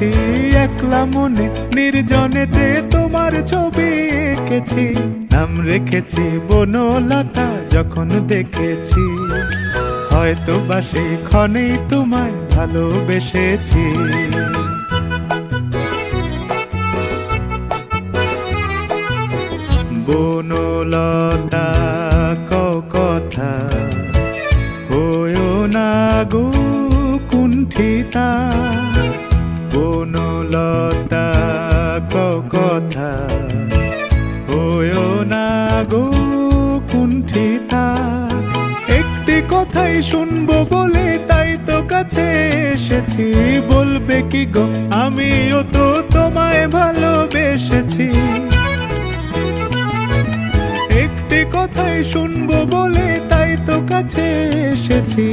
এসেছি একলা মনে নির্জনেতে তোমার ছবি এঁকেছি, নাম রেখেছি বনলতা যখন দেখেছি, হয়তো বা সেই ক্ষণেই তোমায় ভালোবেসেছি। বনলতা কথা হয়ো না গো কুণ্ঠিতা, বনলতা কথা হয়ো না গো কুণ্ঠিতা। একটি কথাই শুনবো বলে তাই তো কাছে এসেছি, বলবে কি গো আমিও তো তোমায় ভালোবেসেছি। একটি কথাই শুনবো বলে তাই তো কাছে এসেছি।